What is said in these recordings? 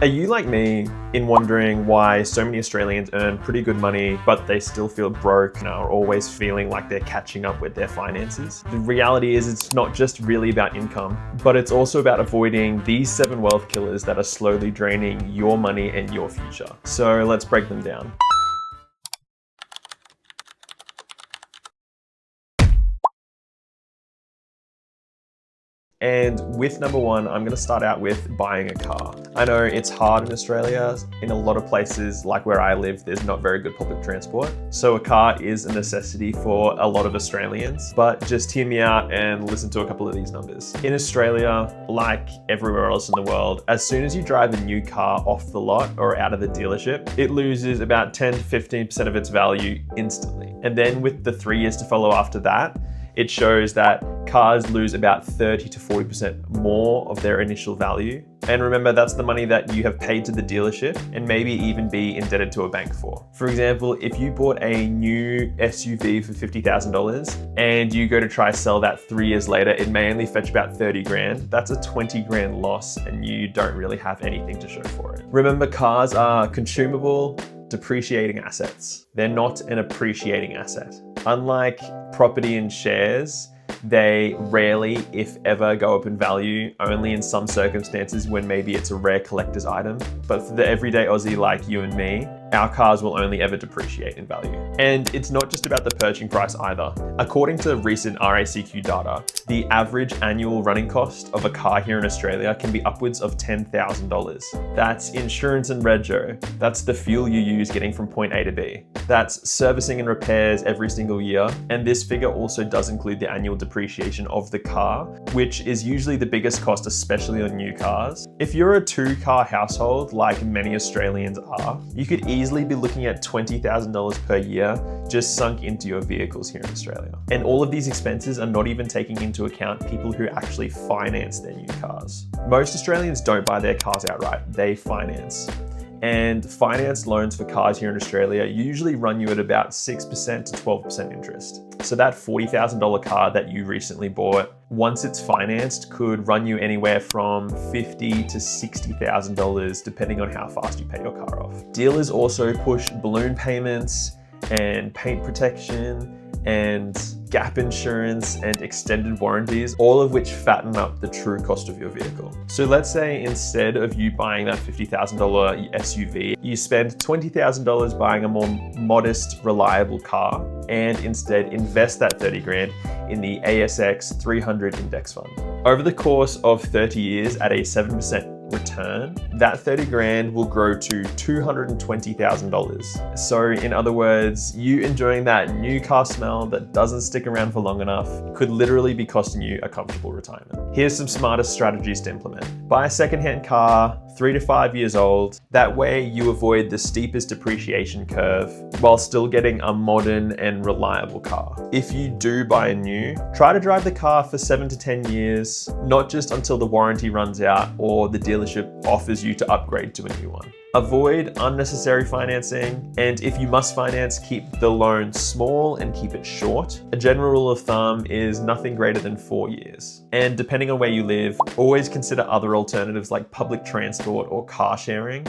Are you like me in wondering why so many Australians earn pretty good money, but they still feel broke and are always feeling like they're catching up with their finances? The reality is it's not just really about income, but it's also about avoiding these 7 wealth killers that are slowly draining your money and your future. So let's break them down. And with number 1, I'm going to start out with buying a car. I know it's hard in Australia. In a lot of places, like where I live, there's not very good public transport. So a car is a necessity for a lot of Australians, but just hear me out and listen to a couple of these numbers. In Australia, like everywhere else in the world, as soon as you drive a new car off the lot or out of the dealership, it loses about 10 to 15% of its value instantly. And then with the 3 years to follow after that, it shows that cars lose about 30 to 40% more of their initial value. And remember, that's the money that you have paid to the dealership and maybe even be indebted to a bank for. For example, if you bought a new SUV for $50,000 and you go to try sell that 3 years later, it may only fetch about 30 grand. That's a 20 grand loss and you don't really have anything to show for it. Remember, cars are consumable, depreciating assets. They're not an appreciating asset. Unlike property and shares, they rarely, if ever, go up in value, only in some circumstances when maybe it's a rare collector's item. But for the everyday Aussie like you and me, our cars will only ever depreciate in value. And it's not just about the purchasing price either. According to recent RACQ data, the average annual running cost of a car here in Australia can be upwards of $10,000. That's insurance and rego. That's the fuel you use getting from point A to B. That's servicing and repairs every single year. And this figure also does include the annual depreciation of the car, which is usually the biggest cost, especially on new cars. If you're a 2-car household, like many Australians are, you could easily be looking at $20,000 per year just sunk into your vehicles here in Australia. And all of these expenses are not even taking into account people who actually finance their new cars. Most Australians don't buy their cars outright, they finance. And finance loans for cars here in Australia usually run you at about 6% to 12% interest. So that $40,000 car that you recently bought, once it's financed, could run you anywhere from $50,000 to $60,000 depending on how fast you pay your car off. Dealers also push balloon payments and paint protection and gap insurance and extended warranties, all of which fatten up the true cost of your vehicle. So let's say instead of you buying that $50,000 SUV, you spend $20,000 buying a more modest, reliable car and instead invest that 30 grand in the ASX 300 index fund. Over the course of 30 years at a 7% return, that 30 grand will grow to $220,000. So in other words, you enjoying that new car smell that doesn't stick around for long enough could literally be costing you a comfortable retirement. Here's some smarter strategies to implement. Buy a secondhand car, 3 to 5 years old. That way you avoid the steepest depreciation curve while still getting a modern and reliable car. If you do buy a new, try to drive the car for 7 to 10 years, not just until the warranty runs out or the dealership offers you to upgrade to a new one. Avoid unnecessary financing, and if you must finance, keep the loan small and keep it short. A general rule of thumb is nothing greater than 4 years. And depending on where you live, always consider other alternatives like public transport or car sharing,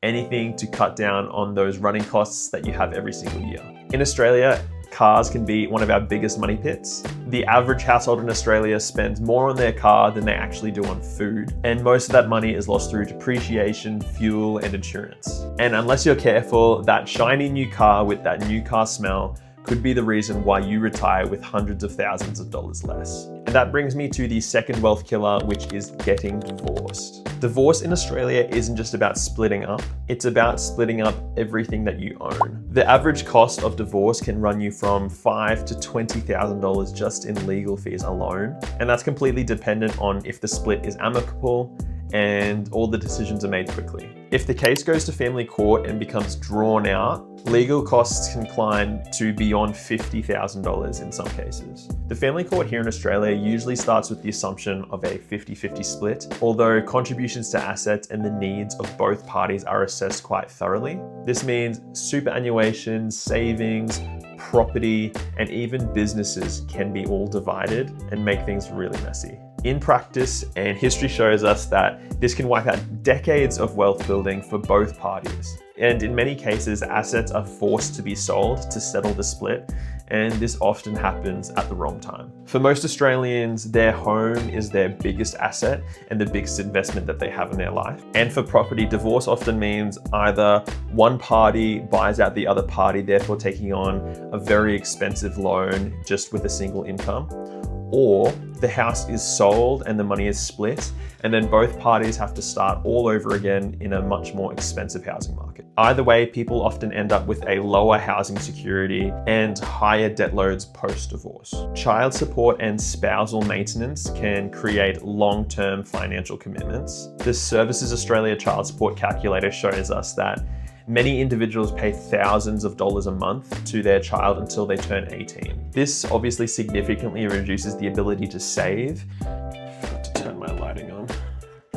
anything to cut down on those running costs that you have every single year. In Australia, cars can be one of our biggest money pits. The average household in Australia spends more on their car than they actually do on food. And most of that money is lost through depreciation, fuel, and insurance. And unless you're careful, that shiny new car with that new car smell could be the reason why you retire with hundreds of thousands of dollars less. And that brings me to the second wealth killer, which is getting divorced. Divorce in Australia isn't just about splitting up, it's about splitting up everything that you own. The average cost of divorce can run you from $5,000 to $20,000 just in legal fees alone. And that's completely dependent on if the split is amicable and all the decisions are made quickly. If the case goes to family court and becomes drawn out, legal costs can climb to beyond $50,000 in some cases. The family court here in Australia usually starts with the assumption of a 50-50 split, although contributions to assets and the needs of both parties are assessed quite thoroughly. This means superannuation, savings, property, and even businesses can be all divided and make things really messy. In practice, and history shows us that this can wipe out decades of wealth building for both parties. And in many cases, assets are forced to be sold to settle the split, and this often happens at the wrong time. For most Australians, their home is their biggest asset and the biggest investment that they have in their life. And for property, divorce often means either one party buys out the other party, therefore taking on a very expensive loan just with a single income, or the house is sold and the money is split, and then both parties have to start all over again in a much more expensive housing market. Either way, people often end up with a lower housing security and higher debt loads post-divorce. Child support and spousal maintenance can create long-term financial commitments. The Services Australia Child Support Calculator shows us that many individuals pay thousands of dollars a month to their child until they turn 18. This obviously significantly reduces the ability to save. I forgot to turn my lighting on.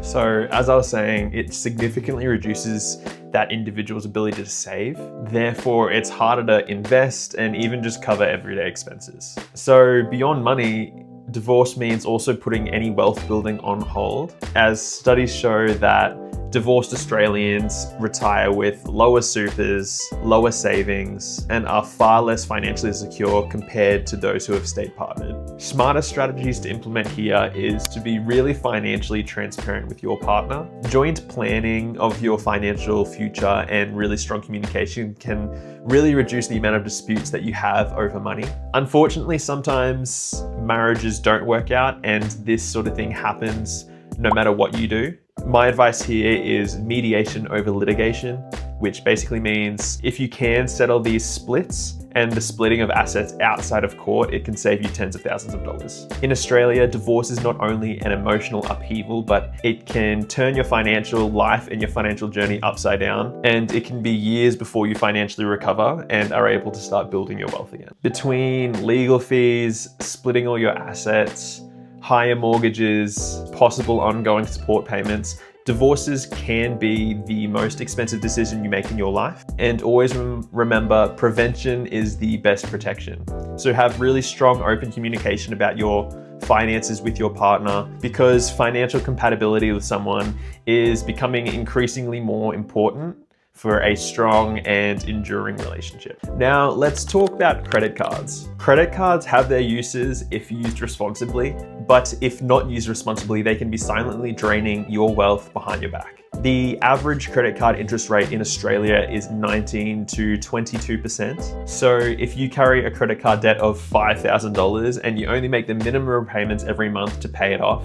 So as I was saying, it significantly reduces that individual's ability to save. Therefore, it's harder to invest and even just cover everyday expenses. So beyond money, divorce means also putting any wealth building on hold, as studies show that divorced Australians retire with lower supers, lower savings, and are far less financially secure compared to those who have stayed partnered. Smarter strategies to implement here is to be really financially transparent with your partner. Joint planning of your financial future and really strong communication can really reduce the amount of disputes that you have over money. Unfortunately, sometimes marriages don't work out, and this sort of thing happens no matter what you do. My advice here is mediation over litigation, which basically means if you can settle these splits and the splitting of assets outside of court, it can save you tens of thousands of dollars. In Australia, divorce is not only an emotional upheaval, but it can turn your financial life and your financial journey upside down, and it can be years before you financially recover and are able to start building your wealth again. Between legal fees, splitting all your assets, higher mortgages, possible ongoing support payments, divorces can be the most expensive decision you make in your life. And always remember, prevention is the best protection. So have really strong, open communication about your finances with your partner, because financial compatibility with someone is becoming increasingly more important for a strong and enduring relationship. Now, let's talk about credit cards. Credit cards have their uses if used responsibly, but if not used responsibly, they can be silently draining your wealth behind your back. The average credit card interest rate in Australia is 19 to 22%. So if you carry a credit card debt of $5,000 and you only make the minimum repayments every month to pay it off,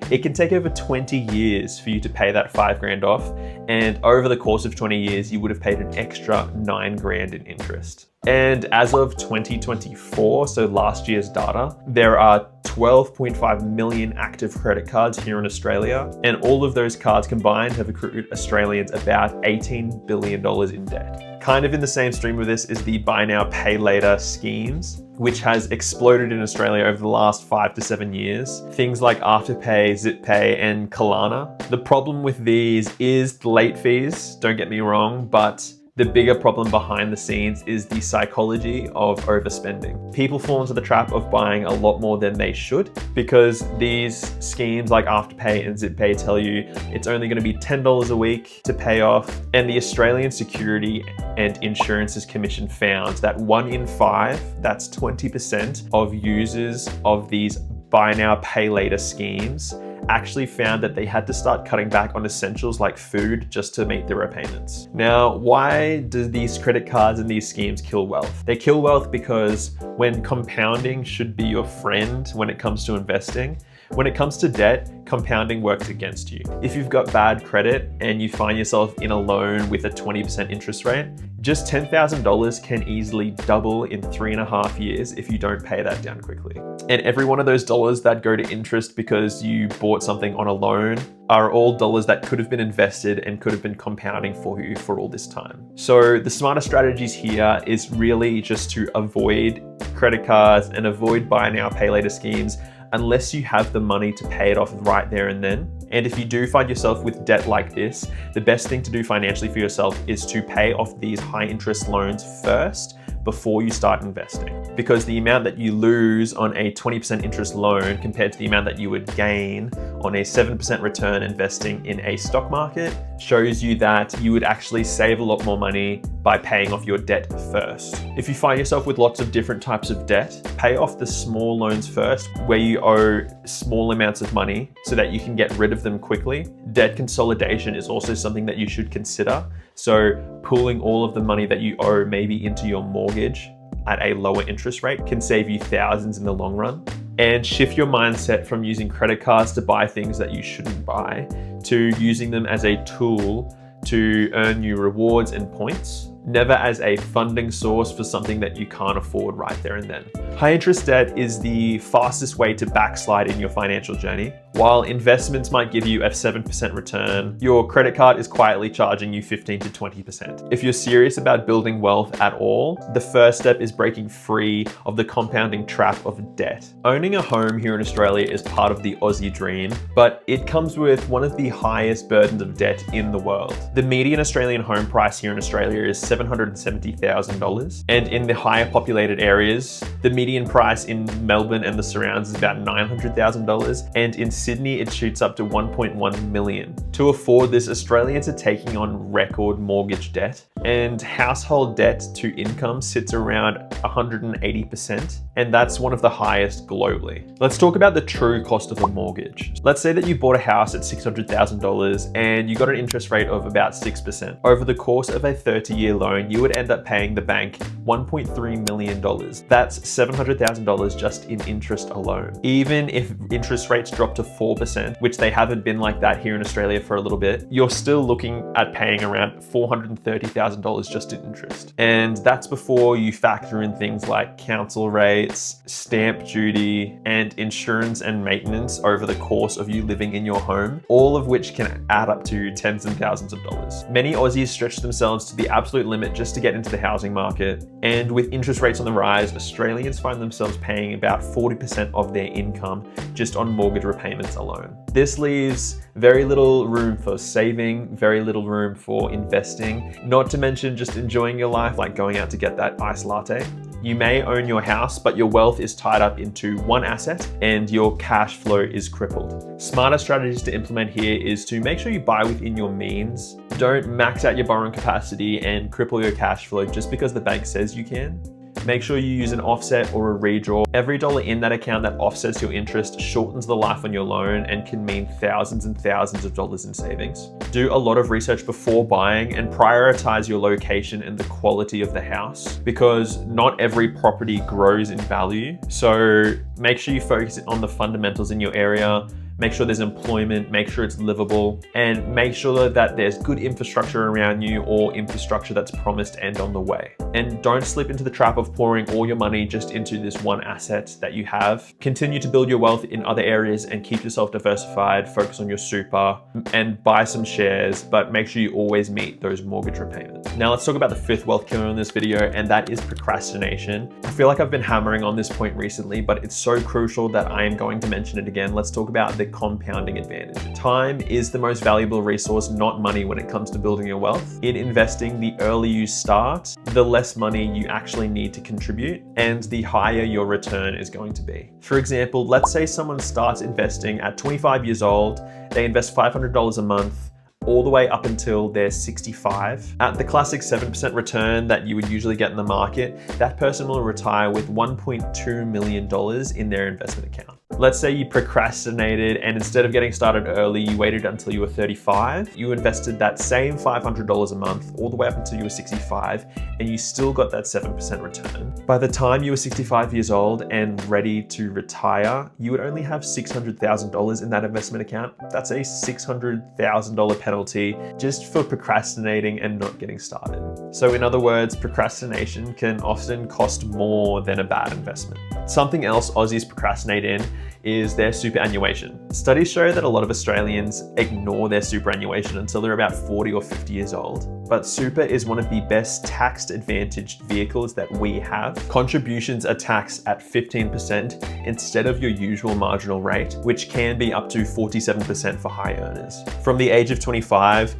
it can take over 20 years for you to pay that $5,000 off. And over the course of 20 years, you would have paid an extra $9,000 in interest. And as of 2024, so last year's data, there are 12.5 million active credit cards here in Australia. And all of those cards combined have accrued Australians about $18 billion in debt. Kind of in the same stream of this is the buy now, pay later schemes, which has exploded in Australia over the last 5 to 7 years. Things like Afterpay, ZipPay, and Kalana. The problem with these is the late fees, don't get me wrong, but the bigger problem behind the scenes is the psychology of overspending. People fall into the trap of buying a lot more than they should because these schemes like Afterpay and ZipPay tell you it's only going to be $10 a week to pay off. And the Australian Security and Insurances Commission found that 1 in 5, that's 20% of users of these buy now, pay later schemes actually found that they had to start cutting back on essentials like food just to meet their repayments. Now, why do these credit cards and these schemes kill wealth? They kill wealth because when compounding should be your friend when it comes to investing, when it comes to debt, compounding works against you. If you've got bad credit and you find yourself in a loan with a 20% interest rate, just $10,000 can easily double in 3.5 years if you don't pay that down quickly. And every one of those dollars that go to interest because you bought something on a loan are all dollars that could have been invested and could have been compounding for you for all this time. So the smarter strategies here is really just to avoid credit cards and avoid buy now, pay later schemes unless you have the money to pay it off right there and then. And if you do find yourself with debt like this, the best thing to do financially for yourself is to pay off these high interest loans first before you start investing. Because the amount that you lose on a 20% interest loan compared to the amount that you would gain on a 7% return investing in a stock market shows you that you would actually save a lot more money by paying off your debt first. If you find yourself with lots of different types of debt, pay off the small loans first where you owe small amounts of money so that you can get rid of them quickly. Debt consolidation is also something that you should consider. So pooling all of the money that you owe maybe into your mortgage at a lower interest rate can save you thousands in the long run. And shift your mindset from using credit cards to buy things that you shouldn't buy to using them as a tool to earn you rewards and points, never as a funding source for something that you can't afford right there and then. High interest debt is the fastest way to backslide in your financial journey. While investments might give you a 7% return, your credit card is quietly charging you 15 to 20%. If you're serious about building wealth at all, the first step is breaking free of the compounding trap of debt. Owning a home here in Australia is part of the Aussie dream, but it comes with one of the highest burdens of debt in the world. The median Australian home price here in Australia is $770,000, and in the higher populated areas, the median price in Melbourne and the surrounds is about $900,000, and in Sydney it shoots up to 1.1 million. To afford this, Australians are taking on record mortgage debt, and household debt to income sits around 180%, and that's one of the highest globally. Let's talk about the true cost of a mortgage. Let's say that you bought a house at $600,000 and you got an interest rate of about 6%. Over the course of a 30-year loan, you would end up paying the bank $1.3 million. That's $700,000 just in interest alone. Even if interest rates drop to 4%, which they haven't been like that here in Australia for a little bit, you're still looking at paying around $430,000 just in interest. And that's before you factor in things like council rates, stamp duty, and insurance and maintenance over the course of you living in your home, all of which can add up to tens and thousands of dollars. Many Aussies stretch themselves to the absolute limit just to get into the housing market. And with interest rates on the rise, Australians find themselves paying about 40% of their income just on mortgage repayments alone. This leaves very little room for saving, very little room for investing, not to mention just enjoying your life, like going out to get that iced latte. You may own your house, but your wealth is tied up into one asset and your cash flow is crippled. Smarter strategies to implement here is to make sure you buy within your means. Don't max out your borrowing capacity and cripple your cash flow just because the bank says you can. Make sure you use an offset or a redraw. Every dollar in that account that offsets your interest shortens the life on your loan and can mean thousands and thousands of dollars in savings. Do a lot of research before buying and prioritize your location and the quality of the house, because not every property grows in value. So make sure you focus on the fundamentals in your area. Make sure there's employment, make sure it's livable, and make sure that there's good infrastructure around you or infrastructure that's promised and on the way. And don't slip into the trap of pouring all your money just into this one asset that you have. Continue to build your wealth in other areas and keep yourself diversified, focus on your super and buy some shares, but make sure you always meet those mortgage repayments. Now let's talk about the fifth wealth killer in this video, and that is procrastination. I feel like I've been hammering on this point recently, but it's so crucial that I am going to mention it again. Let's talk about the compounding advantage. Time is the most valuable resource, not money, when it comes to building your wealth. In investing, the earlier you start, the less money you actually need to contribute, and the higher your return is going to be. For example, let's say someone starts investing at 25 years old, they invest $500 a month, all the way up until they're 65. At the classic 7% return that you would usually get in the market, that person will retire with $1.2 million in their investment account. Let's say you procrastinated and instead of getting started early, you waited until you were 35. You invested that same $500 a month all the way up until you were 65, and you still got that 7% return. By the time you were 65 years old and ready to retire, you would only have $600,000 in that investment account. That's a $600,000 penalty just for procrastinating and not getting started. So in other words, procrastination can often cost more than a bad investment. Something else Aussies procrastinate in is their superannuation. Studies show that a lot of Australians ignore their superannuation until they're about 40 or 50 years old. But super is one of the best tax advantaged vehicles that we have. Contributions are taxed at 15% instead of your usual marginal rate, which can be up to 47% for high earners. From the age of 25,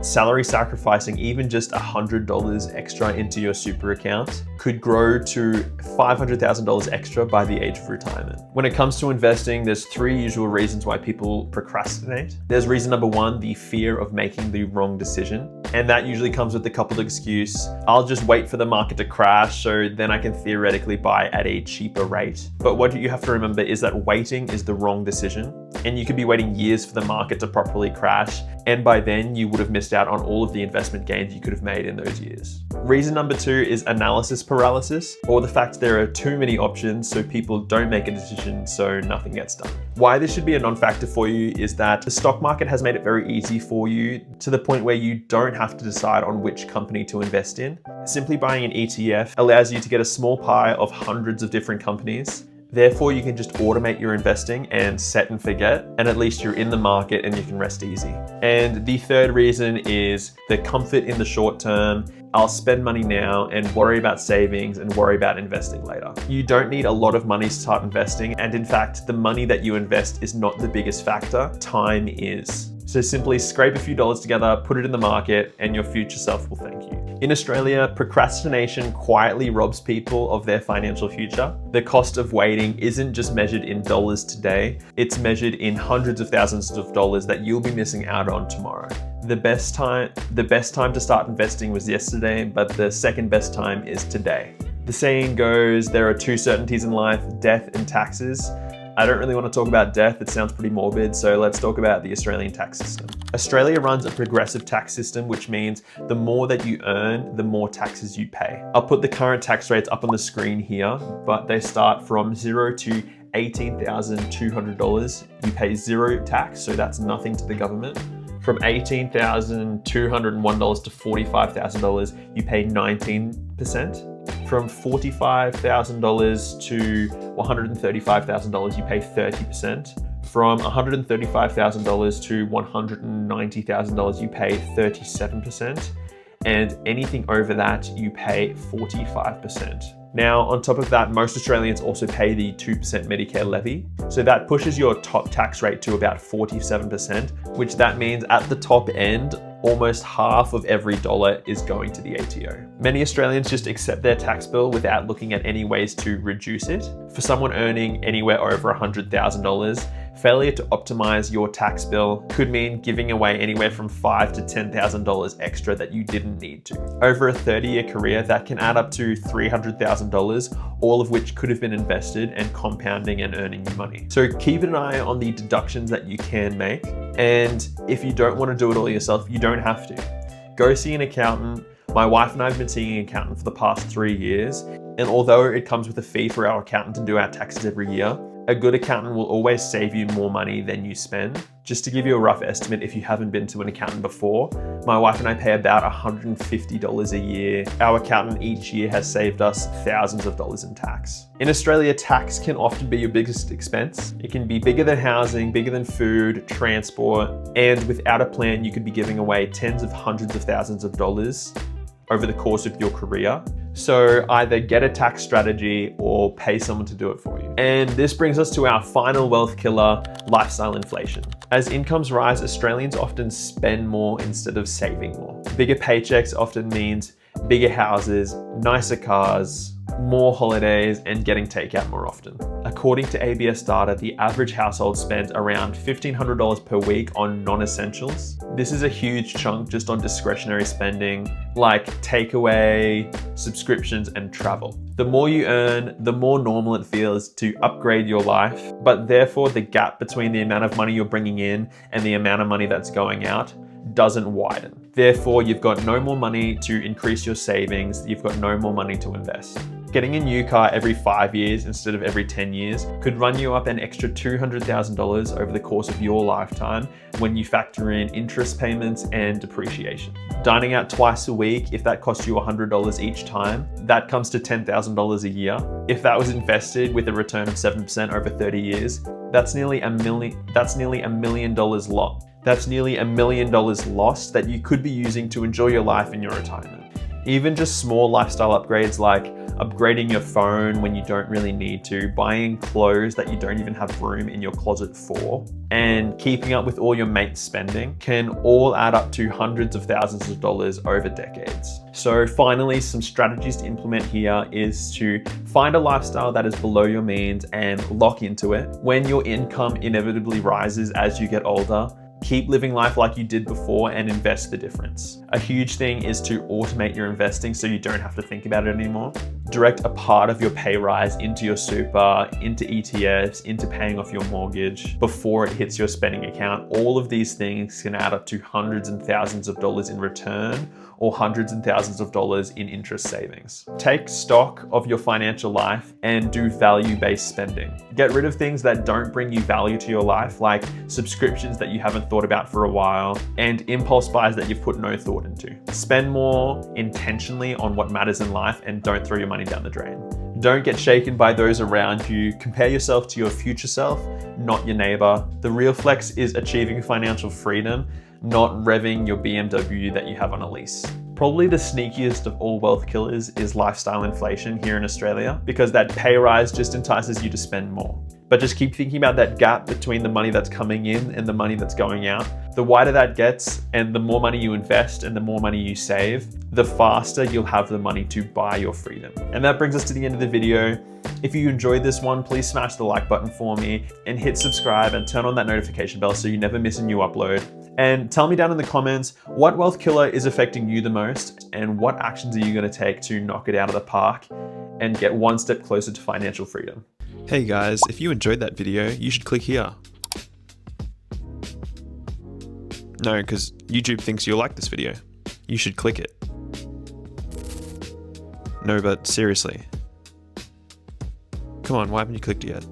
salary sacrificing even just $100 extra into your super account could grow to $500,000 extra by the age of retirement. When it comes to investing, there's 3 usual reasons why people procrastinate. There's reason number 1, the fear of making the wrong decision. And that usually comes with the coupled excuse, I'll just wait for the market to crash so then I can theoretically buy at a cheaper rate. But what you have to remember is that waiting is the wrong decision. And you could be waiting years for the market to properly crash. And by then you would have missed out on all of the investment gains you could have made in those years. Reason number 2 is analysis paralysis, or the fact there are too many options so people don't make a decision so nothing gets done. Why this should be a non-factor for you is that the stock market has made it very easy for you to the point where you don't have to decide on which company to invest in. Simply buying an ETF allows you to get a small pie of hundreds of different companies. Therefore, you can just automate your investing and set and forget, and at least you're in the market and you can rest easy. And the third reason is the comfort in the short term. I'll spend money now and worry about savings and worry about investing later. You don't need a lot of money to start investing, and in fact, the money that you invest is not the biggest factor, time is. So simply scrape a few dollars together, put it in the market, and your future self will thank you. In Australia, procrastination quietly robs people of their financial future. The cost of waiting isn't just measured in dollars today, it's measured in hundreds of thousands of dollars that you'll be missing out on tomorrow. The best time to start investing was yesterday, but the second best time is today. The saying goes, there are 2 certainties in life, death and taxes. I don't really want to talk about death, it sounds pretty morbid, so let's talk about the Australian tax system. Australia runs a progressive tax system, which means the more that you earn, the more taxes you pay. I'll put the current tax rates up on the screen here, but they start from $0 to $18,200. You pay 0 tax, so that's nothing to the government. From $18,201 to $45,000, you pay 19%. From $45,000 to $135,000, you pay 30%. From $135,000 to $190,000, you pay 37%. And anything over that, you pay 45%. Now, on top of that, most Australians also pay the 2% Medicare levy. So that pushes your top tax rate to about 47%, which that means at the top end, almost half of every dollar is going to the ATO. Many Australians just accept their tax bill without looking at any ways to reduce it. For someone earning anywhere over $100,000, failure to optimize your tax bill could mean giving away anywhere from $5,000 to $10,000 extra that you didn't need to. Over a 30-year career, that can add up to $300,000, all of which could have been invested and compounding and earning you money. So keep an eye on the deductions that you can make. And if you don't want to do it all yourself, you don't have to. Go see an accountant. My wife and I have been seeing an accountant for the past 3 years. And although it comes with a fee for our accountant to do our taxes every year, a good accountant will always save you more money than you spend. Just to give you a rough estimate, if you haven't been to an accountant before, my wife and I pay about $150 a year. Our accountant each year has saved us thousands of dollars in tax. In Australia, tax can often be your biggest expense. It can be bigger than housing, bigger than food, transport, and without a plan, you could be giving away tens of hundreds of thousands of dollars over the course of your career. So either get a tax strategy or pay someone to do it for you. And this brings us to our final wealth killer, lifestyle inflation. As incomes rise, Australians often spend more instead of saving more. Bigger paychecks often means bigger houses, nicer cars, more holidays, and getting takeout more often. According to ABS data, the average household spends around $1,500 per week on non-essentials. This is a huge chunk just on discretionary spending like takeaway, subscriptions, and travel. The more you earn, the more normal it feels to upgrade your life, but therefore the gap between the amount of money you're bringing in and the amount of money that's going out doesn't widen. Therefore, you've got no more money to increase your savings, you've got no more money to invest. Getting a new car every 5 years instead of every 10 years could run you up an extra $200,000 over the course of your lifetime when you factor in interest payments and depreciation. Dining out twice a week, if that costs you $100 each time, that comes to $10,000 a year. If that was invested with a return of 7% over 30 years, that's nearly $1 million lost. That's nearly $1 million lost that you could be using to enjoy your life in your retirement. Even just small lifestyle upgrades like upgrading your phone when you don't really need to, buying clothes that you don't even have room in your closet for, and keeping up with all your mates' spending can all add up to hundreds of thousands of dollars over decades. So finally, some strategies to implement here is to find a lifestyle that is below your means and lock into it. When your income inevitably rises as you get older, keep living life like you did before and invest the difference. A huge thing is to automate your investing so you don't have to think about it anymore. Direct a part of your pay rise into your super, into ETFs, into paying off your mortgage before it hits your spending account. All of these things can add up to hundreds and thousands of dollars in return or hundreds and thousands of dollars in interest savings. Take stock of your financial life and do value-based spending. Get rid of things that don't bring you value to your life, like subscriptions that you haven't thought about for a while and impulse buys that you've put no thought into. Spend more intentionally on what matters in life and don't throw your money down the drain. Don't get shaken by those around you. Compare yourself to your future self, not your neighbor. The real flex is achieving financial freedom, not revving your BMW that you have on a lease. Probably the sneakiest of all wealth killers is lifestyle inflation here in Australia, because that pay rise just entices you to spend more. But just keep thinking about that gap between the money that's coming in and the money that's going out. The wider that gets and the more money you invest and the more money you save, the faster you'll have the money to buy your freedom. And that brings us to the end of the video. If you enjoyed this one, please smash the like button for me and hit subscribe and turn on that notification bell so you never miss a new upload. And tell me down in the comments what wealth killer is affecting you the most and what actions are you going to take to knock it out of the park and get one step closer to financial freedom. Hey guys, if you enjoyed that video, you should click here. No, because YouTube thinks you'll like this video. You should click it. No, but seriously. Come on, why haven't you clicked yet?